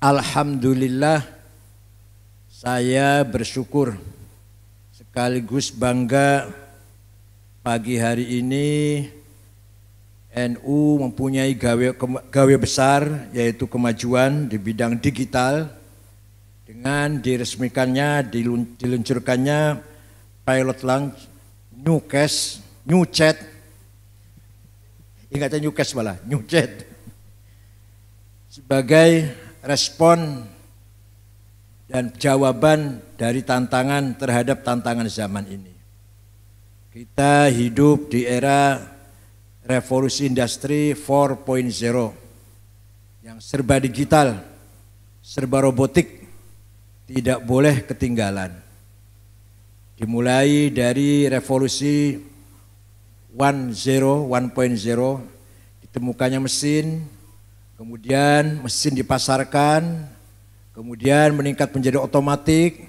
Alhamdulillah, saya bersyukur sekaligus bangga pagi hari ini NU mempunyai gawe besar, yaitu kemajuan di bidang digital dengan diresmikannya, diluncurkannya pilot launch New Chat, ingatnya New Cash malah, New Chat, sebagai respon dan jawaban dari tantangan terhadap tantangan zaman ini. Kita hidup di era revolusi industri 4.0 yang serba digital, serba robotik, tidak boleh ketinggalan. Dimulai dari revolusi 1.0, ditemukannya mesin, kemudian mesin dipasarkan, kemudian meningkat menjadi otomatik,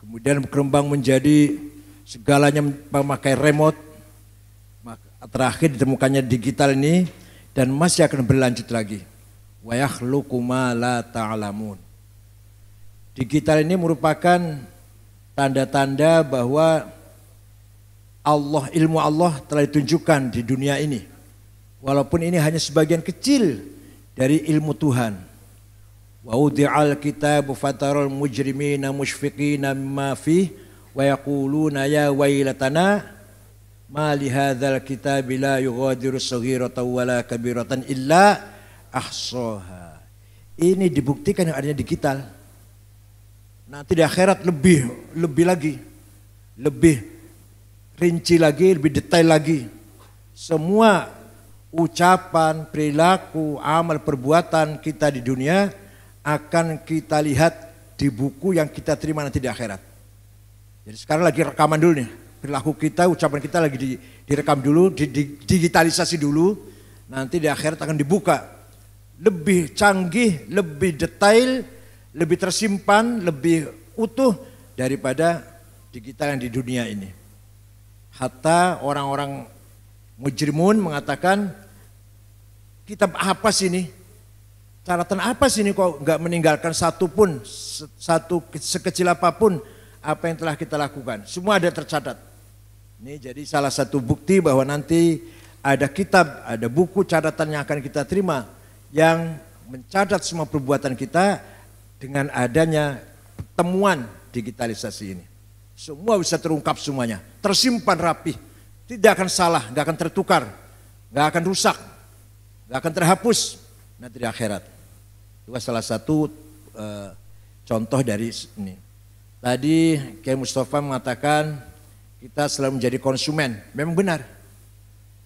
kemudian berkembang menjadi segalanya memakai remote, terakhir ditemukannya digital ini dan masih akan berlanjut lagi. Wa yakhluqu ma la ta'lamun. Digital ini merupakan tanda-tanda bahwa ilmu Allah telah ditunjukkan di dunia ini. Walaupun ini hanya sebagian kecil dari ilmu Tuhan. Wa wudi'al kitabu fataral mujrimina mushfiqina mimma fihi wa yaquluna ya wailatana ma li hadzal kitabi la yughadiru shaghiratan wala kabiratan illa ahsaha. Ini dibuktikan yang adanya digital. Nanti di akhirat lebih lagi, lebih rinci lagi, lebih detail lagi. Semua ucapan, perilaku, amal, perbuatan kita di dunia akan kita lihat di buku yang kita terima nanti di akhirat. Jadi sekarang lagi rekaman dulu nih, perilaku kita, ucapan kita lagi direkam dulu, digitalisasi dulu, nanti di akhirat akan dibuka. Lebih canggih, lebih detail, lebih tersimpan, lebih utuh daripada digital yang di dunia ini. Hatta orang-orang mujrimun mengatakan, kitab apa sih ini? Catatan apa sih ini kok enggak meninggalkan satu sekecil apapun apa yang telah kita lakukan. Semua ada tercatat. Ini jadi salah satu bukti bahwa nanti ada kitab, ada buku catatan yang akan kita terima yang mencatat semua perbuatan kita dengan adanya temuan digitalisasi ini. Semua bisa terungkap semuanya, tersimpan rapi, tidak akan salah, tidak akan tertukar, tidak akan rusak, tidak akan terhapus nanti di akhirat. Itu salah satu contoh dari ini. Tadi Kiai Mustafa mengatakan kita selalu menjadi konsumen, memang benar.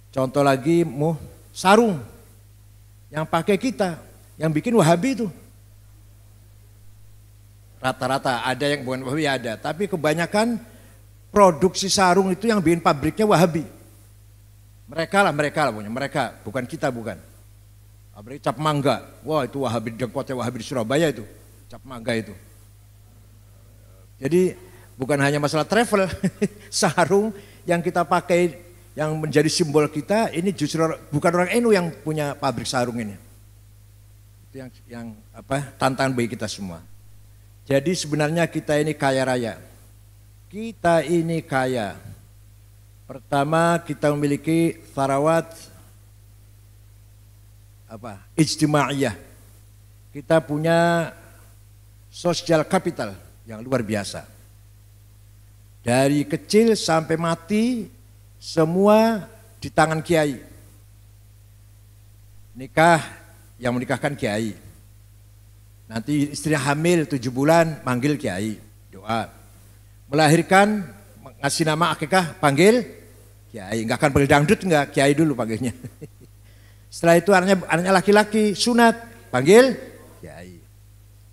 Contoh lagi sarung yang pakai kita, yang bikin Wahabi itu. Rata-rata ada yang bukan Wahabi ada, tapi kebanyakan produksi sarung itu yang bikin pabriknya Wahabi. Mereka lah punya, mereka, bukan kita, bukan. Pabrik cap mangga, wah itu Wahabi, kota Wahabi di Surabaya itu, cap mangga itu. Jadi bukan hanya masalah travel, sarung yang kita pakai yang menjadi simbol kita ini justru bukan orang NU yang punya pabrik sarung ini. Itu yang tantangan bagi kita semua. Jadi sebenarnya kita ini kaya raya. Kita ini kaya. Pertama kita memiliki tharawat ijtimaiyah. Kita punya sosial capital yang luar biasa. Dari kecil sampai mati semua di tangan kiai. Nikah yang menikahkan kiai. Nanti istrinya hamil 7 bulan panggil kiai, doa. Melahirkan ngasih nama akikah panggil kiai. Enggak akan panggil dangdut, enggak, kiai dulu panggilnya. Setelah itu anaknya laki-laki sunat panggil kiai.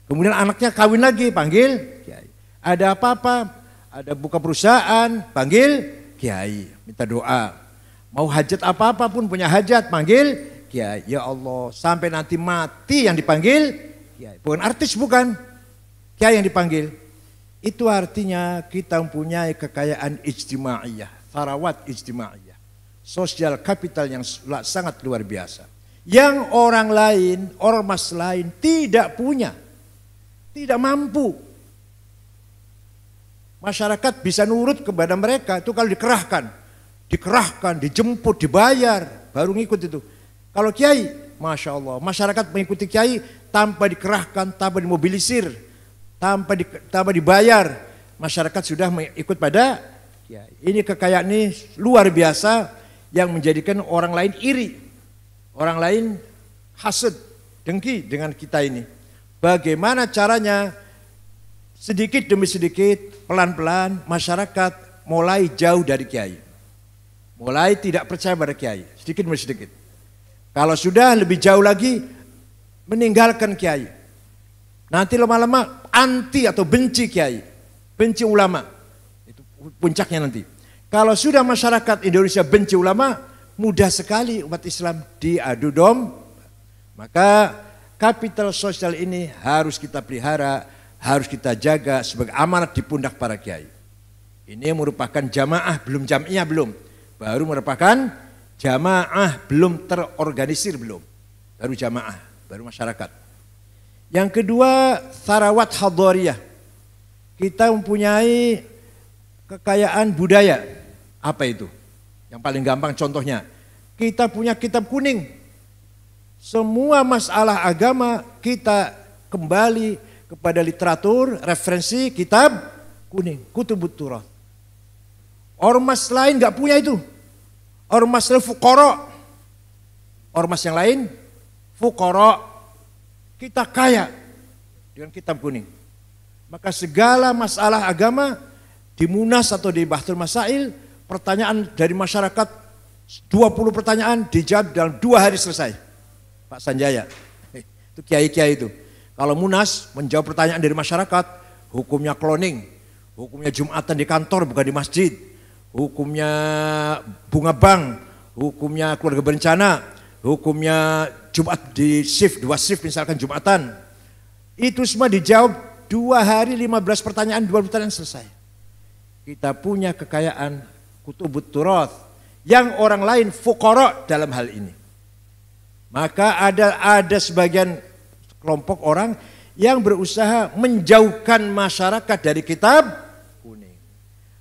Kemudian anaknya kawin lagi panggil kiai. Ada apa-apa, ada buka perusahaan panggil kiai, minta doa. Mau hajat apa-apa pun punya hajat panggil kiai. Ya Allah, sampai nanti mati yang dipanggil kiai. Bukan artis, bukan, kiai yang dipanggil. Itu artinya kita mempunyai kekayaan ijtimaiyah, tharawat ijtimaiyah, sosial kapital yang sangat luar biasa. Yang orang lain, ormas lain tidak punya. Tidak mampu. Masyarakat bisa nurut kepada mereka itu kalau dikerahkan, dijemput, dibayar, baru ngikut itu. Kalau kiai, Masya Allah, masyarakat mengikuti kiai tanpa dikerahkan, tanpa dimobilisir, tanpa dibayar, masyarakat sudah ikut pada kiai. Ini kekayaan ini luar biasa yang menjadikan orang lain iri, orang lain hasad, dengki dengan kita ini. Bagaimana caranya? Sedikit demi sedikit, pelan-pelan masyarakat mulai jauh dari kiai. Mulai tidak percaya pada kiai, sedikit demi sedikit. Kalau sudah lebih jauh lagi, meninggalkan kiai. Nanti lama-lama anti atau benci kiai, benci ulama. Itu puncaknya nanti. Kalau sudah masyarakat Indonesia benci ulama, mudah sekali umat Islam diadu domba. Maka kapital sosial ini harus kita pelihara, harus kita jaga sebagai amanat di pundak para kiai. Ini merupakan jamaah, belum jam'iyah belum. Baru merupakan jamaah, belum terorganisir belum. Baru jamaah, baru masyarakat. Yang kedua, tharawat hadhariyah. Kita mempunyai kekayaan budaya. Apa itu? Yang paling gampang contohnya. Kita punya kitab kuning. Semua masalah agama kita kembali kepada literatur, referensi kitab kuning, Kutubut Turath. Ormas lain nggak punya itu. Ormas lain fuqara. Ormas yang lain fuqara. Kita kaya dengan kitab kuning. Maka segala masalah agama di Munas atau di Bahtul Masail, pertanyaan dari masyarakat 20 pertanyaan dijawab dalam 2 hari selesai. Pak Sanjaya, itu kiai-kiai itu. Kalau Munas menjawab pertanyaan dari masyarakat, hukumnya cloning, hukumnya Jumatan di kantor bukan di masjid, hukumnya bunga bank, hukumnya keluarga berencana, hukumnya Jumat di shift, 2 shift misalkan Jumatan. Itu semua dijawab 2 hari 15 pertanyaan, 2 pertanyaan selesai. Kita punya kekayaan Kutubut Turath yang orang lain fuqara dalam hal ini. Maka ada sebagian kelompok orang yang berusaha menjauhkan masyarakat dari kitab kuning.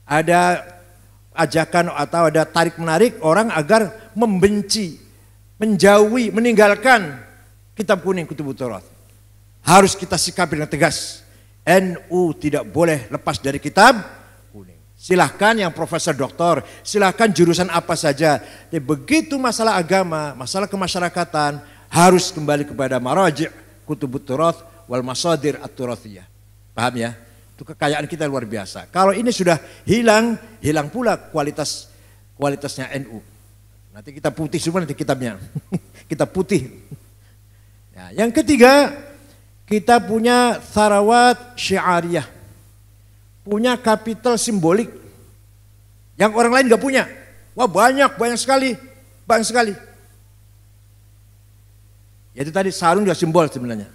Ada ajakan atau ada tarik-menarik orang agar membenci, menjauhi, meninggalkan kitab kuning Kutubut Turath. Harus kita sikapi dengan tegas. NU tidak boleh lepas dari kitab kuning. Silahkan yang profesor doktor, silahkan jurusan apa saja. Tapi begitu masalah agama, masalah kemasyarakatan harus kembali kepada maraji' Kutubut Turath wal masadir at-turathiyah. Paham ya? Itu kekayaan kita luar biasa. Kalau ini sudah hilang, hilang pula kualitasnya NU. Nanti kita putih semua nanti kitabnya. Kita putih. Ya, yang ketiga, kita punya tharawat syiariyah. Punya kapital simbolik yang orang lain gak punya. Wah, banyak sekali. Banyak sekali. Itu tadi sarung juga simbol sebenarnya.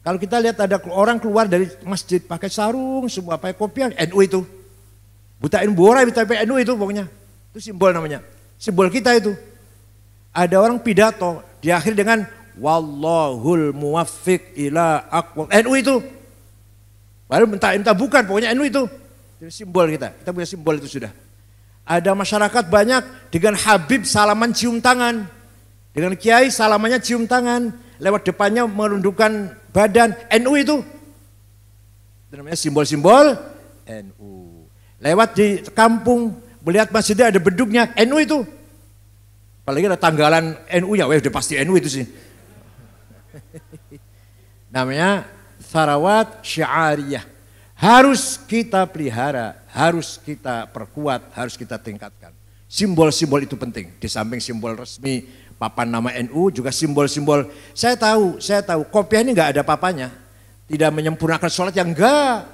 Kalau kita lihat ada orang keluar dari masjid pakai sarung, semua pakai kopiah, NU itu. Butain borai tapi NU itu pokoknya. Itu simbol namanya. Simbol kita itu. Ada orang pidato diakhiri dengan wallahul muwaffiq ila aqwam. NU itu. Baru minta bukan, pokoknya NU itu. Itu simbol kita. Kita punya simbol itu sudah. Ada masyarakat banyak dengan Habib salaman cium tangan. Dengan kiai salamannya cium tangan, lewat depannya merundukkan badan, NU itu. Itu namanya simbol-simbol NU. Lewat di kampung, melihat masjidnya ada beduknya, NU itu. Apalagi ada tanggalan NU-nya, wah udah pasti NU itu sih. Namanya tharawat syiariyah. Harus kita pelihara, harus kita perkuat, harus kita tingkatkan. Simbol-simbol itu penting, di samping simbol resmi, papan nama NU juga simbol-simbol. Saya tahu kopiah ini nggak ada papanya, tidak menyempurnakan sholat yang enggak.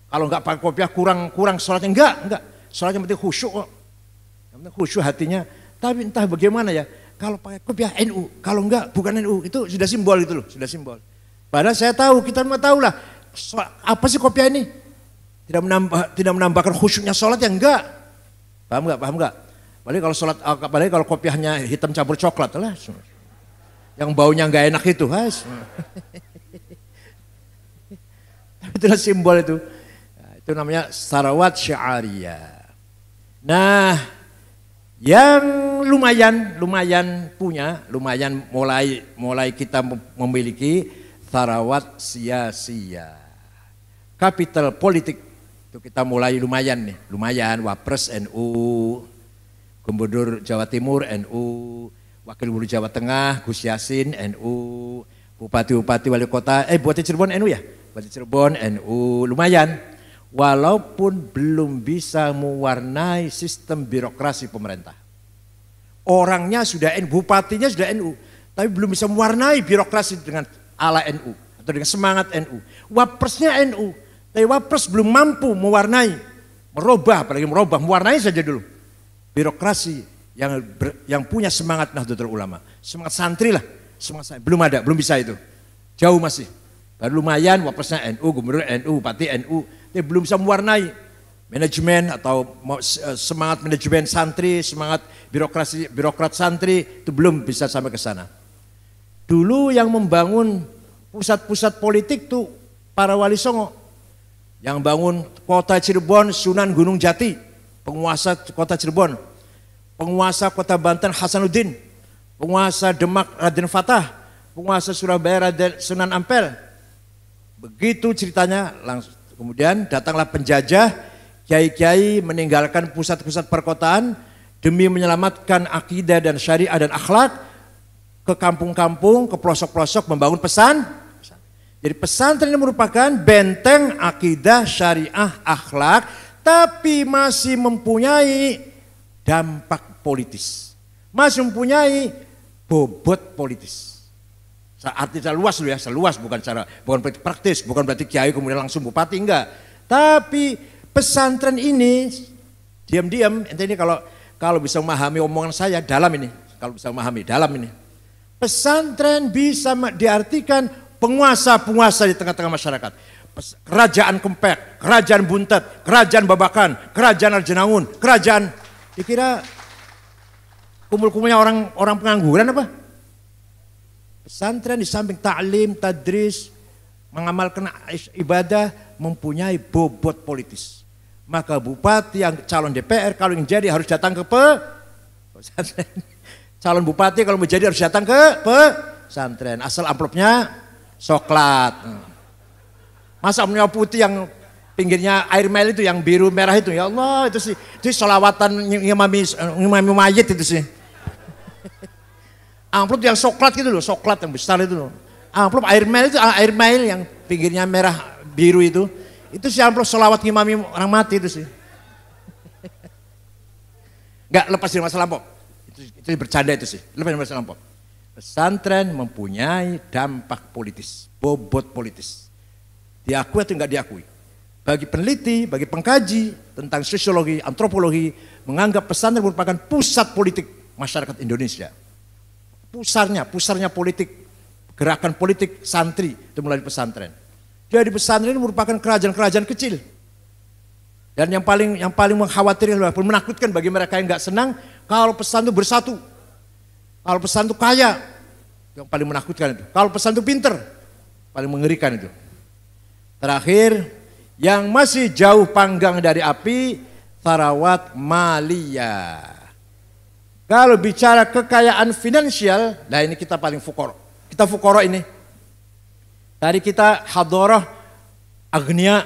Kalau nggak pakai kopiah kurang sholatnya enggak. Sholatnya penting khusyuk kok, yang penting khusyuk hatinya. Tapi entah bagaimana ya, kalau pakai kopiah NU, kalau enggak bukan NU, itu sudah simbol gitu loh, sudah simbol. Padahal saya tahu, kita mah tahu lah, apa sih kopiah ini? Tidak menambahkan khusyuknya sholat yang enggak. Paham nggak? Apalagi kalau kopiahnya hitam campur coklat lah, yang baunya nggak enak itu, Itulah simbol itu. Nah, itu namanya sarawat sya'ariyah. Nah, yang lumayan punya, lumayan mulai kita memiliki sarawat sia-sia. Kapital politik itu kita mulai lumayan nih, lumayan. Wapres NU, Gubernur Jawa Timur NU, Wakil Gubernur Jawa Tengah Gus Yassin NU, Bupati Wali Kota, Bupati Cirebon NU ya, Bupati Cirebon NU, lumayan. Walaupun belum bisa mewarnai sistem birokrasi pemerintah. Orangnya sudah NU, bupatinya sudah NU, tapi belum bisa mewarnai birokrasi dengan ala NU atau dengan semangat NU. Wapresnya NU, tapi Wapres belum mampu mewarnai saja dulu birokrasi yang punya semangat Nahdlatul Ulama, semangat santri lah, belum bisa itu, jauh masih. Baru lumayan Wapresnya NU, Gubernur NU, Bupati NU, tapi belum bisa mewarnai manajemen atau semangat manajemen santri, semangat birokrat santri itu belum bisa sampai ke sana. Dulu yang membangun pusat-pusat politik tuh para wali songo. Yang bangun kota Cirebon Sunan Gunung Jati, penguasa kota Cirebon, penguasa kota Banten Hasanuddin, penguasa Demak Raden Fatah, penguasa Surabaya Raden Sunan Ampel. Begitu ceritanya, kemudian datanglah penjajah, kiai-kiai meninggalkan pusat-pusat perkotaan demi menyelamatkan akidah dan syariah dan akhlak ke kampung-kampung, ke pelosok-pelosok membangun pesan. Jadi pesantren ini merupakan benteng akidah, syariah, akhlak, tapi masih mempunyai dampak politis. Masih mempunyai bobot politis. Artinya luas loh ya, seluas bukan berarti praktis, bukan berarti kiai kemudian langsung bupati, enggak. Tapi pesantren ini diam-diam, ini kalau bisa memahami omongan saya dalam ini, pesantren bisa diartikan penguasa-penguasa di tengah-tengah masyarakat. Kerajaan Kempek, kerajaan Buntet, kerajaan Babakan, kerajaan Arjenangun, kerajaan, dikira kumpul-kumpulnya orang pengangguran apa? Pesantren di samping ta'lim, tadris, mengamalkan ibadah, mempunyai bobot politis. Maka bupati yang calon DPR kalau ingin jadi harus datang ke pesantren. Calon bupati kalau mau jadi harus datang ke pesantren. Asal amplopnya coklat. Masa punya putih yang pinggirnya air mel itu yang biru merah itu, ya Allah itu sholawatan ngimami mayit itu sih. Amplop yang coklat gitu loh, coklat yang besar itu loh. Amplop air mel yang pinggirnya merah biru itu sih amplop sholawat ngimami orang mati itu sih. Enggak lepas dari masa lampau. Itu bercanda itu sih, lepas dari masa lampau. Pesantren mempunyai dampak politis, bobot politis. Diakui atau enggak diakui. Bagi peneliti, bagi pengkaji tentang sosiologi, antropologi, menganggap pesantren merupakan pusat politik masyarakat Indonesia. Pusarnya politik, gerakan politik santri itu melalui pesantren. Jadi pesantren ini merupakan kerajaan-kerajaan kecil. Dan yang paling mengkhawatirkan, menakutkan bagi mereka yang enggak senang kalau pesantren bersatu. Kalau pesan itu kaya, yang paling menakutkan itu. Kalau pesan itu pinter, paling mengerikan itu. Terakhir, yang masih jauh panggang dari api, sarawat maliyah. Kalau bicara kekayaan finansial, nah ini kita paling fukoro. Kita fukoro ini. Tadi kita hadoroh agnia,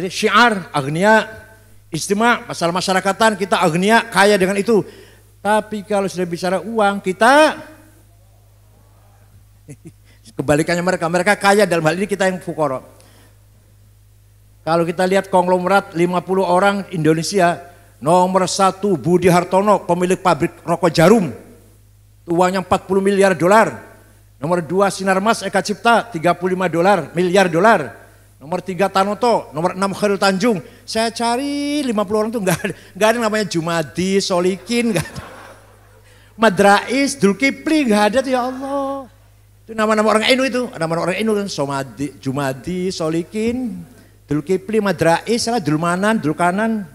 syiar agnia, istimewa, masalah masyarakatan kita agnia, kaya dengan itu. Tapi kalau sudah bicara uang kita kebalikannya mereka kaya, dalam hal ini kita yang fukoro. Kalau kita lihat konglomerat 50 orang Indonesia, nomor 1 Budi Hartono, pemilik pabrik rokok Jarum, uangnya 40 miliar dolar. Nomor 2 Sinarmas Eka Cipta, 35 miliar dolar. Nomor 3 Tanoto, nomor 6 Khairul Tanjung. Saya cari 50 orang itu enggak ada namanya Jumadi, Solikin, enggak ada. Madrais, Dulkipli, nggak ada tuh, ya Allah. Itu nama-nama orang NU itu, nama orang NU kan, Jumadi, Solikin, Dulkipli, Madrais, salah Dulmanan, Dulkanan.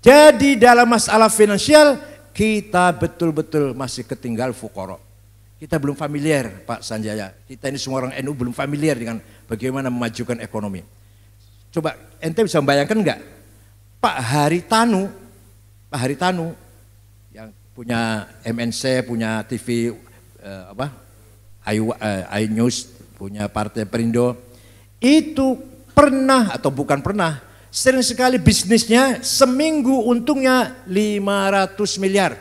Jadi dalam masalah finansial kita betul-betul masih ketinggal fukoro. Kita belum familiar Pak Sanjaya. Kita ini semua orang NU belum familiar dengan bagaimana memajukan ekonomi. Coba ente bisa membayangkan enggak? Pak Haritanu yang punya MNC, punya TV iNews, punya Partai Perindo, itu pernah atau bukan pernah, sering sekali bisnisnya seminggu untungnya 500 miliar.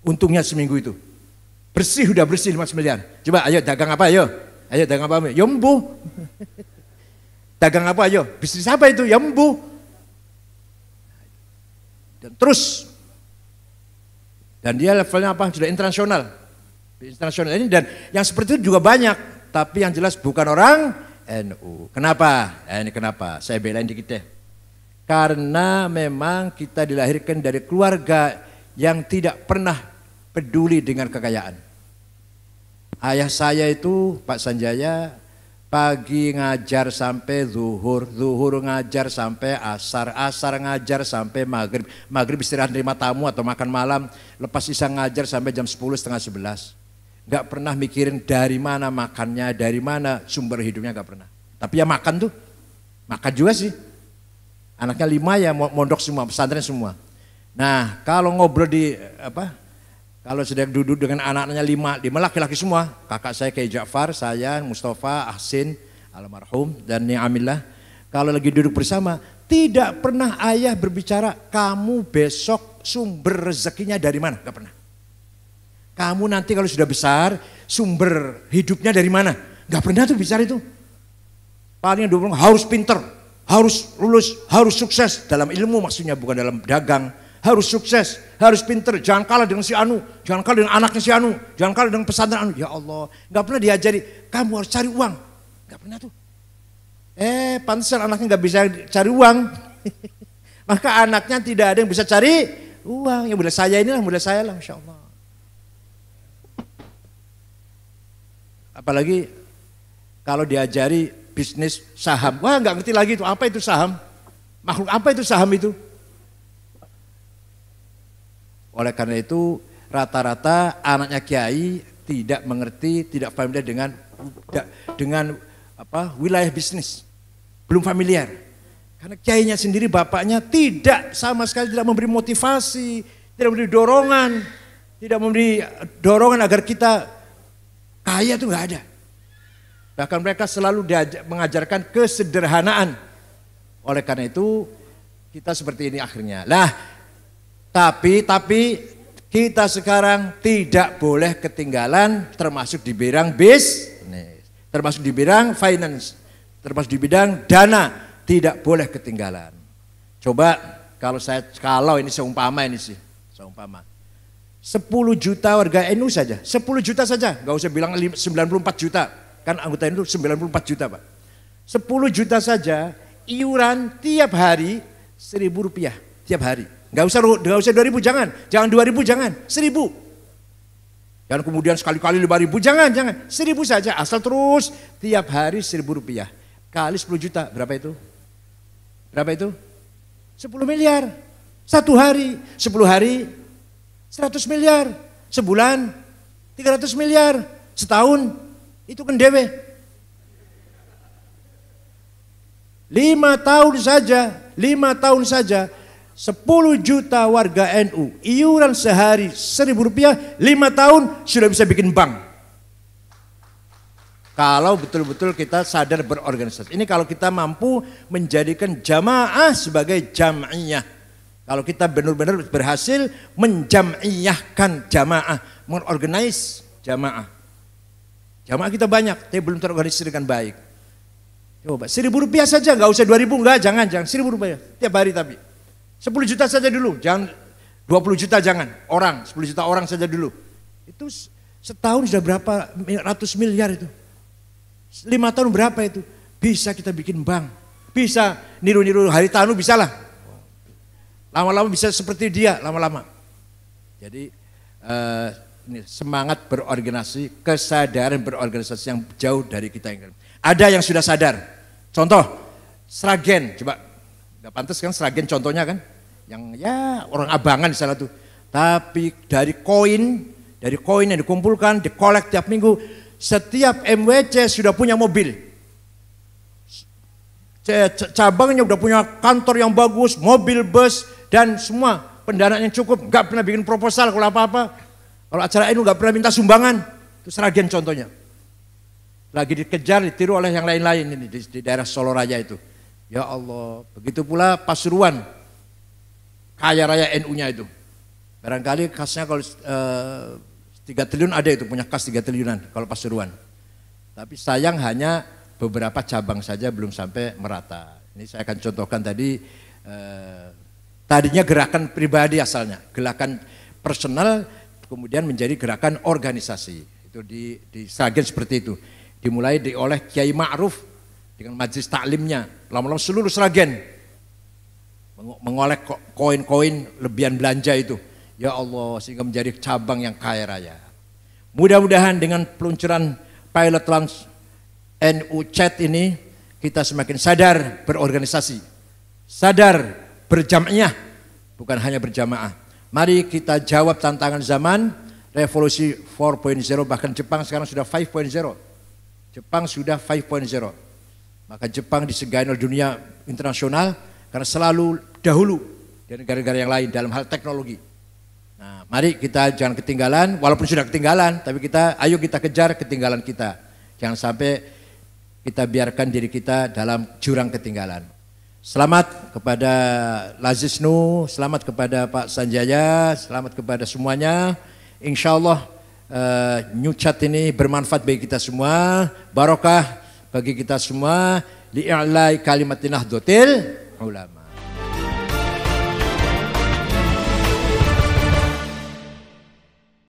Untungnya seminggu itu. Udah bersih 500 miliar. Coba ayo dagang apa ayo? Ayo dagang apa? Ya embu. Dagang apa ayo? Bisnis apa itu? Ya embu. Dan terus. Dan dia levelnya apa? Sudah internasional. Internasional ini dan yang seperti itu juga banyak. Tapi yang jelas bukan orang NU. Kenapa? Ini kenapa? Saya belain dikit deh. Karena memang kita dilahirkan dari keluarga yang tidak pernah peduli dengan kekayaan. Ayah saya itu Pak Sanjaya pagi ngajar sampai zuhur, zuhur ngajar sampai asar, asar ngajar sampai maghrib, maghrib istirahat terima tamu atau makan malam, lepas isya ngajar sampai jam 10 setengah 11. Gak pernah mikirin dari mana makannya, dari mana sumber hidupnya, gak pernah. Tapi ya makan tuh, makan juga sih. Anaknya 5 ya mondok semua, pesantren semua. Nah kalau ngobrol di kalau sedang duduk dengan anak-anaknya 5 laki-laki semua, kakak saya Kiai Ja'far, saya, Mustafa, Ahsin, almarhum, dan Ni'amillah. Kalau lagi duduk bersama, tidak pernah ayah berbicara, kamu besok sumber rezekinya dari mana? Gak pernah. Kamu nanti kalau sudah besar, sumber hidupnya dari mana? Gak pernah tuh bicara itu. Paling dulu harus pinter, harus lulus, harus sukses. Dalam ilmu maksudnya, bukan dalam dagang. Harus sukses, harus pinter, jangan kalah dengan si Anu, jangan kalah dengan anaknya si Anu, jangan kalah dengan pesantren Anu. Ya Allah, gak pernah diajari, kamu harus cari uang. Gak pernah tuh. Pantesan anaknya gak bisa cari uang. Maka anaknya tidak ada yang bisa cari uang. Ya mudah saya lah, Masya Allah. Apalagi kalau diajari bisnis saham. Wah gak ngerti lagi itu, apa itu saham? Makhluk apa itu saham itu? Oleh karena itu rata-rata anaknya kiai tidak mengerti, tidak familiar dengan wilayah bisnis, belum familiar. Karena kiainya sendiri, bapaknya tidak sama sekali tidak memberi motivasi, tidak memberi dorongan agar kita kaya, itu nggak ada. Bahkan mereka selalu mengajarkan kesederhanaan. Oleh karena itu kita seperti ini akhirnya. Tapi kita sekarang tidak boleh ketinggalan termasuk di bidang bisnis, termasuk di bidang finance, termasuk di bidang dana, tidak boleh ketinggalan. Coba kalau ini seumpama 10 juta warga NU saja, 10 juta saja, nggak usah bilang 94 juta, kan anggota NU 94 juta Pak. 10 juta saja, iuran tiap hari Rp1.000 tiap hari. Gak usah 2.000, jangan 2.000, jangan 1.000. Dan kemudian sekali-kali 5.000, jangan 1.000 saja, asal terus tiap hari Rp1.000 kali 10 juta, berapa itu? 10 miliar. 1 hari, 10 hari 100 miliar, sebulan 300 miliar, setahun itu kan dewe. 5 tahun saja 10 juta warga NU, iuran sehari Rp1.000, 5 tahun sudah bisa bikin bank. Kalau betul-betul kita sadar berorganisasi. Ini kalau kita mampu menjadikan jamaah sebagai jam'iyah. Kalau kita benar-benar berhasil menjam'iyahkan jamaah, mengorganize jamaah. Jamaah kita banyak, tapi belum terorganisasi dengan baik. Coba Rp1.000 saja, nggak usah 2.000, enggak, jangan Rp1.000 tiap hari tapi. 10 juta saja dulu, jangan 20 juta jangan, 10 juta orang saja dulu. Itu setahun sudah berapa ratus miliar itu. 5 tahun berapa itu? Bisa kita bikin bank, bisa niru-niru Haritanu, bisa lah. Lama-lama bisa seperti dia, lama-lama. Jadi ini semangat berorganisasi, kesadaran berorganisasi yang jauh dari kita. Ada yang sudah sadar, contoh Sragen, coba. Gak pantas kan Sragen contohnya kan, yang ya orang abangan di sana tuh. Tapi dari koin dari koin yang dikumpulkan, dikolek tiap minggu. Setiap MWC sudah punya mobil. Cabangnya udah punya kantor yang bagus, mobil, bus, dan semua pendanaan yang cukup. Gak pernah bikin proposal kalau apa-apa. Kalau acara ini gak pernah minta sumbangan. Itu Sragen contohnya. Lagi dikejar, ditiru oleh yang lain-lain ini di daerah Solo Raya itu. Ya Allah, begitu pula Pasuruan. Kaya raya NU-nya itu. Barangkali kasnya kalau 3 triliun ada itu, punya kas 3 triliunan kalau Pasuruan. Tapi sayang hanya beberapa cabang saja belum sampai merata. Ini saya akan contohkan tadi, tadinya gerakan pribadi asalnya, gerakan personal kemudian menjadi gerakan organisasi. Itu di Sragen seperti itu. Dimulai oleh Kiai Ma'ruf dengan majelis taklimnya, lama-lama seluruh Sragen mengolek koin-koin lebihan belanja itu. Ya Allah, sehingga menjadi cabang yang kaya raya. Mudah-mudahan dengan peluncuran pilot launch NU Chat ini kita semakin sadar berorganisasi, sadar berjamaah, bukan hanya berjamaah. Mari kita jawab tantangan zaman, revolusi 4.0, bahkan Jepang sekarang sudah 5.0. Jepang sudah 5.0. Maka Jepang disegani oleh dunia internasional karena selalu dahulu dari negara-negara yang lain dalam hal teknologi. Nah, mari kita jangan ketinggalan, walaupun sudah ketinggalan, tapi ayo kita kejar ketinggalan kita. Jangan sampai kita biarkan diri kita dalam jurang ketinggalan. Selamat kepada Lazisnu, selamat kepada Pak Sanjaya, selamat kepada semuanya. Insya Allah New Chat ini bermanfaat bagi kita semua, barokah bagi kita semua, li'a'lai kalimatin nahdlatul ulama.